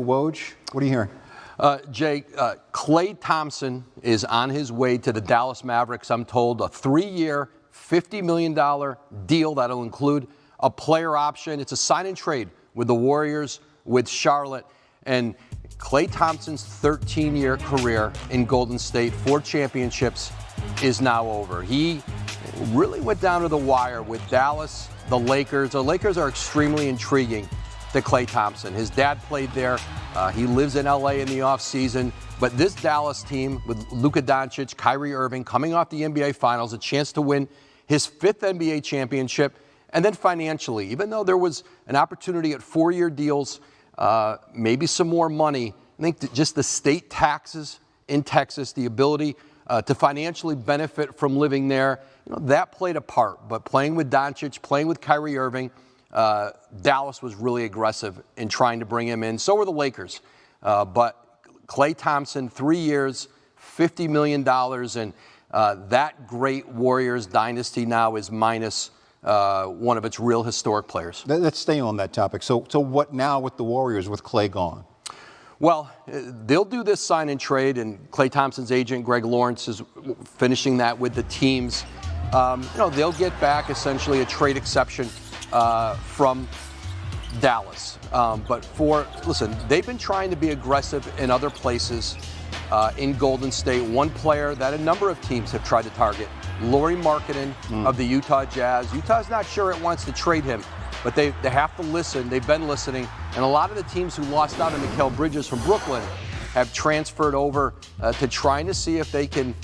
Woj, what are you hearing? Jay, Klay Thompson is on his way to the Dallas Mavericks, I'm told, a 3-year, $50 million deal that'll include a player option. It's a sign and trade with the Warriors, with Charlotte. And Klay Thompson's 13-year career in Golden State, 4 championships, is now over. He really went down to the wire with Dallas, the Lakers. The Lakers are extremely intriguing to Klay Thompson. His dad played there. He lives in LA in the offseason. But this Dallas team with Luka Doncic, Kyrie Irving, coming off the NBA Finals, a chance to win his 5th NBA championship. And then financially, even though there was an opportunity at 4-year deals, maybe some more money, I think that just the state taxes in Texas, the ability to financially benefit from living there, that played a part. But playing with Doncic, playing with Kyrie Irving, Dallas was really aggressive in trying to bring him in. So were the Lakers. But Klay Thompson, 3 years, $50 million, and that great Warriors dynasty now is minus one of its real historic players. Let's stay on that topic. So what now with the Warriors with Klay gone? Well, they'll do this sign and trade, and Klay Thompson's agent, Greg Lawrence, is finishing that with the teams. They'll get back essentially a trade exception from Dallas. Listen, they've been trying to be aggressive in other places in Golden State. One player that a number of teams have tried to target, Lauri Markkanen of the Utah Jazz. Utah's not sure it wants to trade him, but they have to listen. They've been listening. And a lot of the teams who lost out on Mikal Bridges from Brooklyn have transferred over to trying to see if they can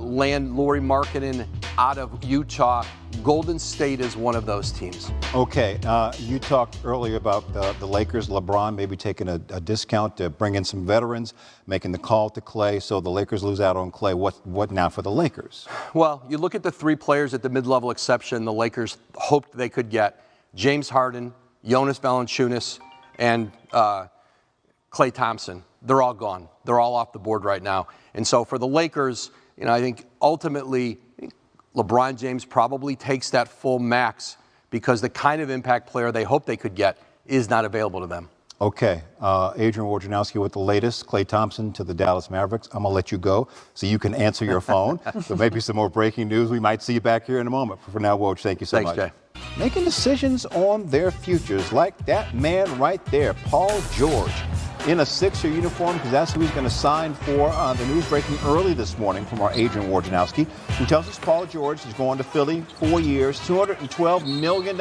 land Lauri Markkanen out of Utah. Golden State is one of those teams. Okay, you talked earlier about the Lakers, LeBron maybe taking a discount to bring in some veterans, making the call to Klay, so the Lakers lose out on Klay. What now for the Lakers? Well, you look at the 3 players at the mid-level exception the Lakers hoped they could get: James Harden, Jonas Valanciunas, and Klay Thompson. They're all gone. They're all off the board right now. And so for the Lakers, I think ultimately LeBron James probably takes that full max because the kind of impact player they hope they could get is not available to them. Okay, Adrian Wojnarowski with the latest. Klay Thompson to the Dallas Mavericks. I'm going to let you go so you can answer your phone. So maybe some more breaking news. We might see you back here in a moment. For now, Woj, thank you so much. Thanks, Jay. Making decisions on their futures, like that man right there, Paul George, in a Sixer uniform, because that's who he's going to sign for. The news breaking early this morning from our Adrian Wojnarowski, who tells us Paul George is going to Philly 4 years, $212 million.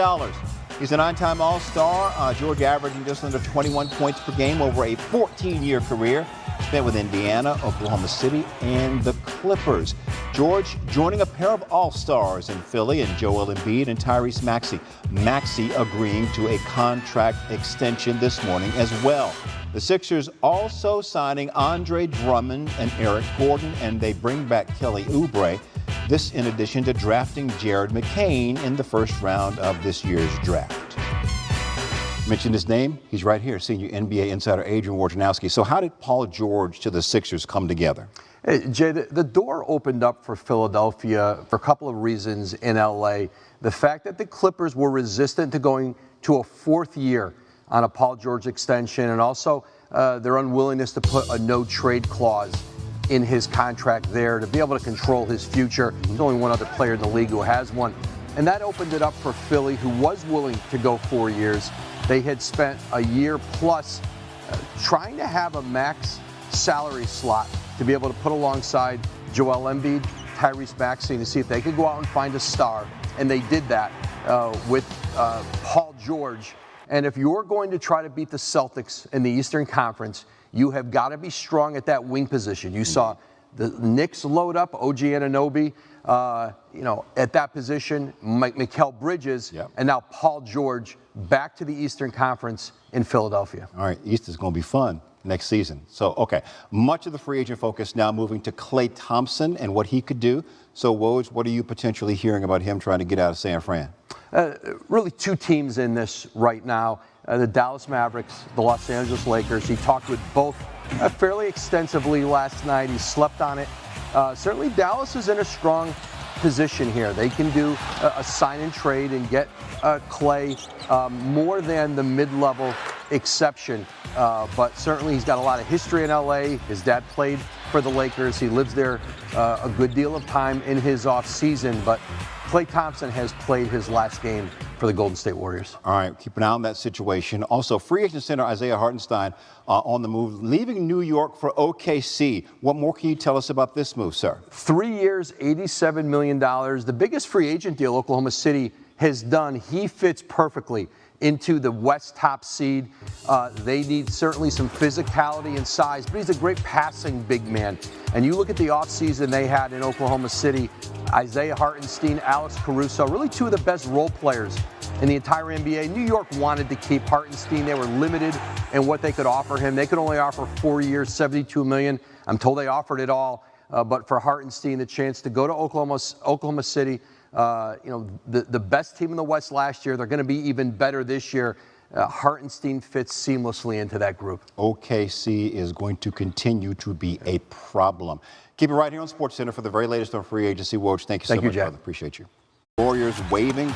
He's a 9-time All-Star. George averaging just under 21 points per game over a 14-year career. Spent with Indiana, Oklahoma City, and the Clippers. George joining a pair of All-Stars in Philly, and Joel Embiid and Tyrese Maxey. Maxey agreeing to a contract extension this morning as well. The Sixers also signing Andre Drummond and Eric Gordon, and they bring back Kelly Oubre. This in addition to drafting Jared McCain in the first round of this year's draft. Mention his name, he's right here, senior NBA insider Adrian Wojnarowski. So how did Paul George to the Sixers come together? Hey, Jay, the door opened up for Philadelphia for a couple of reasons in LA. The fact that the Clippers were resistant to going to a 4th year on a Paul George extension, and also their unwillingness to put a no-trade clause in his contract there to be able to control his future. There's only one other player in the league who has one. And that opened it up for Philly, who was willing to go 4 years. They had spent a year plus trying to have a max salary slot to be able to put alongside Joel Embiid, Tyrese Maxey, to see if they could go out and find a star. And they did that with Paul George. And if you're going to try to beat the Celtics in the Eastern Conference, you have got to be strong at that wing position. You saw the Knicks load up OG Anunoby, at that position, Mikal Bridges, and now Paul George back to the Eastern Conference in Philadelphia. All right, East is going to be fun next season. So, okay, much of the free agent focus now moving to Klay Thompson and what he could do. So, Woj, what are you potentially hearing about him trying to get out of San Fran? Really 2 teams in this right now, the Dallas Mavericks, the Los Angeles Lakers. He talked with both fairly extensively last night. He slept on it. Certainly Dallas is in a strong position here. They can do a sign and trade and get Klay more than the mid-level exception, but certainly he's got a lot of history in LA. His dad played for the Lakers. He lives there a good deal of time in his off season, but Klay Thompson has played his last game for the Golden State Warriors. All right, keep an eye on that situation. Also, free agent center Isaiah Hartenstein on the move, leaving New York for OKC. What more can you tell us about this move, sir? 3 years, $87 million. The biggest free agent deal Oklahoma City has done. He fits perfectly into the West top seed. They need certainly some physicality and size, but he's a great passing big man. And you look at the offseason they had in Oklahoma City, Isaiah Hartenstein, Alex Caruso, really two of the best role players in the entire NBA. New York wanted to keep Hartenstein. They were limited in what they could offer him. They could only offer 4 years, $72 million. I'm told they offered it all. But for Hartenstein, the chance to go to Oklahoma City, the best team in the West last year, they're going to be even better this year. Hartenstein fits seamlessly into that group. OKC is going to continue to be a problem. Keep it right here on SportsCenter for the very latest on free agency. Woj, thank you so much, Jack. brother. Appreciate you. Warriors waving